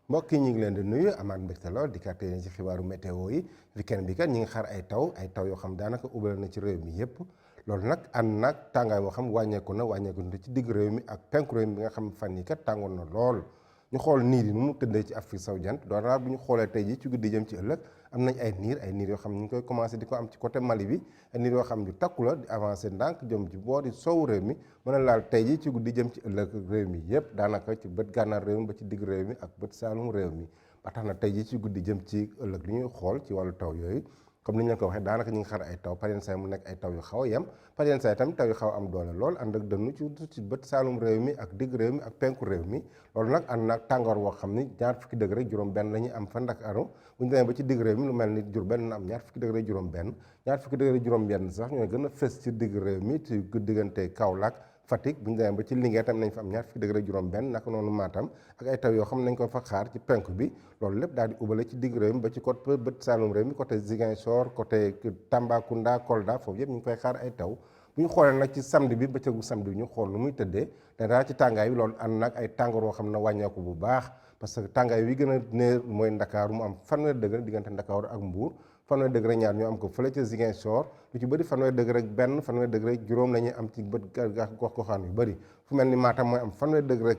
mbokk yi ñu ngi leen di nuyu amaat mbégte lool di kat ci xibaaru météo yi weekend bi kat ñi ngi xaar ay taw yoo xam daanaka ubal na ci réew mi yépp loolu nag ànd nag tàngaay boo xam wàññeeku na ci digg réew mi ak penku réew mi bi nga xam fan yi kat tàngoon na lool ñu xool niir yi nu mu tëddee ci Afrique sowu jant doon naa bu ñu xoolee tey ji ci guddi jëm ci ëllëg am nañ ay niir yoo xam ñu ngi koy commencé di ko am ci côté Mali bi ay niir yoo xam yu takku la di avancé ndànk jëm ci boori soowu réew mi mën a laal tey ji ci guddi jëm ci ëllëg réew mi yëpp daanaka ci bët gànnaar réew mi ba ci digg réew mi ak bët saalum réew mi ba tax na tey ji ci guddi jëm ci ëllëg li ñuy xool ci wàllu taw yooyu comme ni ñu leen ko waxee daanaka ñu ngi xaar ay taw par yenn saa mu nekk ay taw yu xaw a yem par yenn saa tamit taw yu xaw a am doole lool ànd ak dënnu ci bët saalum réew mi ak digg réew mi ak penku réew mi loolu nag ànd nag tàngoor woo xam ni ñaar fukki degré juróom benn la ñuy am fa Ndakaaru bu ñu demee ba ci digg réew mi lu mel ni Diourbel na am ñaar fukki degré juróom benn ñaar fukki degré juróom benn sax ñooy gën a fës ci digg réew mi ci diggante Kaolack Fatick bu ñu demee ba ci Linguère tam nañ fa am ñaar fukki degré juróom benn naka noonu Matam ak ay taw yoo xam nañ ko fa xaar ci penku bi loolu lépp daal di ubale ci digg réew mi ba ci côté bët saalum réew mi côté Ziguinchor côté Tambacounda Kolda foofu yëpp ñu ngi fay xaar ay taw bu ñu xoolee nag ci samedi bi bëccëgu samedi bi ñu xool nu muy tëddee danaa ci tàngaay bi loolu ànd nag ay tàngoor yoo xam ne wàññeeku bu baax parce que tàngaay wi gën a néer mooy Ndakaaru mu am fanweeri degré diggante Ndakaaru ak Mbuur fanweeri degré ñaar ñu am ko fële ca Ziguinchor lu ci bëri fanweeri degré benn fanweeri degré juróom la ñuy am ci bët gox goxaan yu bëri fu mel ni Matam mooy am fanweeri degré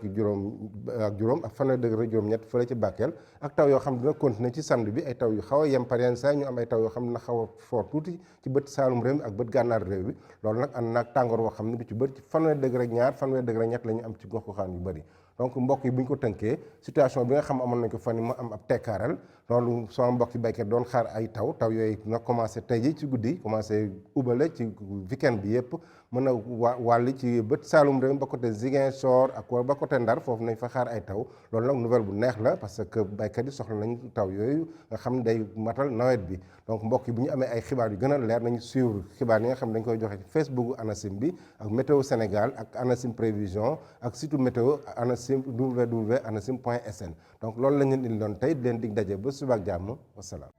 juróom ak fanweeri degré juróom-ñett fële ci Bakel ak taw yoo xam dina continuer ci samedi bi ay taw yu xaw a yem par yenn saa ñu am ay taw yoo xam dina xaw a fort tuuti ci bët saalum réew mi ak bët gànnaar réew bi loolu nag ànd naag tàngoor boo xam ne du ci bëri ci fanweeri degré ñaar fanweeri degré ñett la ñu am ci gox goxaan yu bëri donc mbokk yi bu ñu ko tënkee situation bi nga xam amoon nañ ko fan yi mu am ab tekkaaral loolu sama mbokk yi béykat doon xaar ay taw yooyu na commencé tey ji ci guddi commencé ubale ci weekend bi yëpp mën a wàlli ci bët saalum réew ba côté Ziguinchor ak ba côté Ndar foofu nañ fa xaar ay taw loolu nag nouvelle bu neex la parce que béykat yi soxla nañ taw yooyu nga xam ne day matal nawet bi donc mbokk yi bu ñu amee ay xibaar yu gën a leer nañu suivre xibaar yi nga xam ne dañ koy joxe ci Facebook ANACIM bi ak météo Sénégal ak ANACIM prévision ak surtout météo ANACIM www.anacim.sn donc loolu la ñu leen di doon tey di leen dig daje ba suba ak jàmm wasalaam